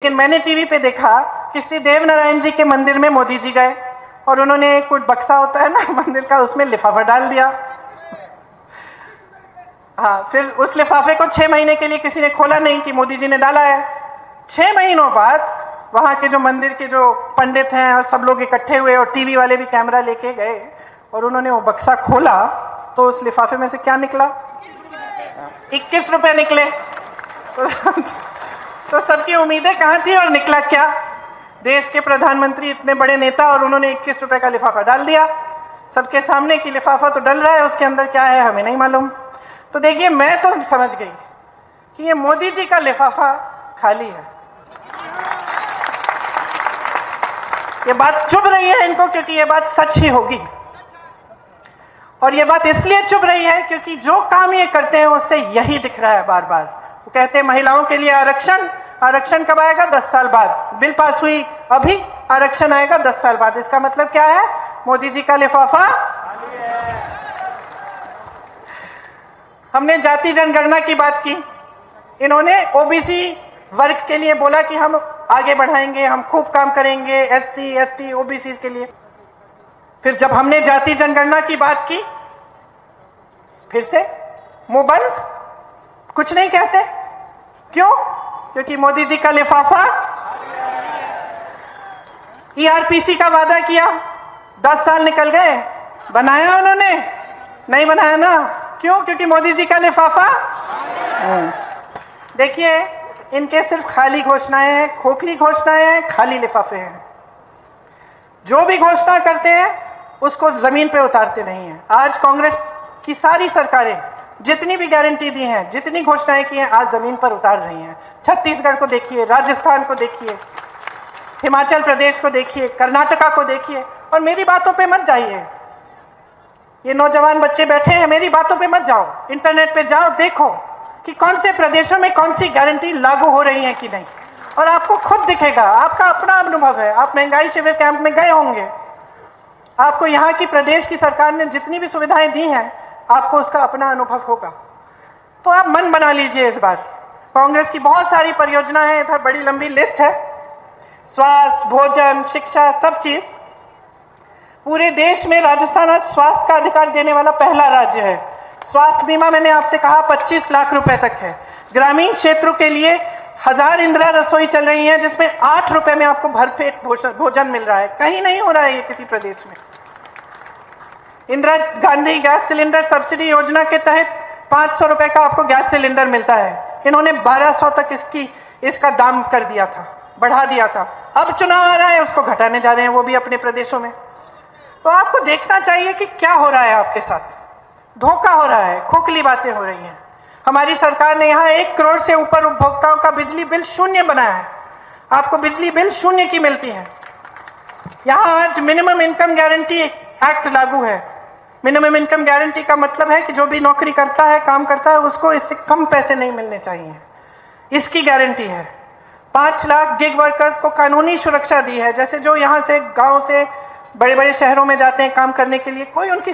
लेकिन मैंने टीवी पे देखा कि श्री देव नारायण जी के मंदिर में मोदी जी गए और उन्होंने कुछ बक्सा होता है ना मंदिर का, उसमें लिफाफा डाल दिया। हाँ, फिर उस लिफाफे को 6 महीने के लिए किसी ने खोला नहीं कि मोदी जी ने डाला है। 6 महीनों बाद वहां के जो मंदिर के जो पंडित हैं और सब लोग इकट्ठे हुए और टीवी वाले भी कैमरा लेके गए और उन्होंने वो बक्सा खोला तो उस लिफाफे में से क्या निकला? 21 रुपए निकले। तो सबकी उम्मीदें कहाँ थी और निकला क्या? देश के प्रधानमंत्री, इतने बड़े नेता, और उन्होंने 21 रुपए का लिफाफा डाल दिया सबके सामने कि लिफाफा तो डल रहा है, उसके अंदर क्या है हमें नहीं मालूम। तो देखिए, मैं तो समझ गई कि ये मोदी जी का लिफाफा खाली है। ये बात चुभ रही है इनको क्योंकि ये बात सच ही होगी, और ये बात इसलिए चुभ रही है क्योंकि जो काम ये करते हैं उससे यही दिख रहा है बार बार। वो कहते हैं महिलाओं के लिए आरक्षण, आरक्षण कब आएगा? 10 साल बाद। बिल पास हुई अभी, आरक्षण आएगा 10 साल बाद। इसका मतलब क्या है? मोदी जी का लिफाफा। हमने जाति जनगणना की बात की, इन्होंने ओबीसी वर्ग के लिए बोला कि हम आगे बढ़ाएंगे, हम खूब काम करेंगे एससी एसटी ओबीसी के लिए। फिर जब हमने जाति जनगणना की बात की, फिर से मुंह बंद, कुछ नहीं कहते। क्यों? क्योंकि मोदी जी का लिफाफा। ईआरपीसी का वादा किया, 10 साल निकल गए, बनाया उन्होंने? नहीं बनाया ना। क्यों? क्योंकि मोदी जी का लिफाफा। देखिए, इनके सिर्फ खाली घोषणाएं हैं, खोखली घोषणाएं हैं, खाली लिफाफे हैं। जो भी घोषणा करते हैं उसको जमीन पे उतारते नहीं हैं। आज कांग्रेस की सारी सरकारें जितनी भी गारंटी दी हैं, जितनी घोषणाएं की हैं, आज जमीन पर उतार रही हैं। छत्तीसगढ़ को देखिए, राजस्थान को देखिए, हिमाचल प्रदेश को देखिए, कर्नाटका को देखिए। और मेरी बातों पे मत जाइए, ये नौजवान बच्चे बैठे हैं, मेरी बातों पे मत जाओ, इंटरनेट पे जाओ, देखो कि कौन से प्रदेशों में कौन सी गारंटी लागू हो रही है कि नहीं, और आपको खुद दिखेगा। आपका अपना अनुभव है, आप महंगाई शिविर कैंप में गए होंगे, आपको यहाँ की प्रदेश की सरकार ने जितनी भी सुविधाएं दी हैं, आपको उसका अपना अनुभव होगा। तो आप मन बना लीजिए। इस बार कांग्रेस की बहुत सारी परियोजनाएं हैं, इधर बड़ी लंबी लिस्ट है, स्वास्थ्य, भोजन, शिक्षा, सब चीज। पूरे देश में राजस्थान आज स्वास्थ्य का अधिकार देने वाला पहला राज्य है। स्वास्थ्य बीमा मैंने आपसे कहा 25 लाख रुपए तक है। ग्रामीण क्षेत्रों के लिए 1000 इंदिरा रसोई चल रही है, जिसमें 8 रुपए में आपको भरपेट भोजन मिल रहा है। कहीं नहीं हो रहा है ये किसी प्रदेश में। Indira Gandhi gas cylinder subsidy योजना के तहत 500 रुपए का आपको गैस सिलेंडर मिलता है। इन्होंने 1200 तक इसका दाम कर दिया था, बढ़ा दिया था। अब चुनाव आ रहा है, उसको घटाने जा रहे हैं, वो भी अपने प्रदेशों में। तो आपको देखना चाहिए कि क्या हो रहा है आपके साथ। धोखा हो रहा है, खोखली बातें हो रही हैं। हमारी सरकार ने यहाँ 1 करोड़ से ऊपर उपभोक्ताओं का बिजली बिल शून्य बनाया है। आपको बिजली बिल शून्य की मिलती है। यहाँ आज मिनिमम इनकम गारंटी एक्ट लागू है। मिनिमम इनकम गारंटी का मतलब है कि जो भी नौकरी करता है, काम करता है, उसको इससे कम पैसे नहीं मिलने चाहिए, इसकी गारंटी है। 5 लाख गिग वर्कर्स को कानूनी सुरक्षा दी है। जैसे जो यहाँ से गांव से बड़े बड़े शहरों में जाते हैं काम करने के लिए, कोई उनकी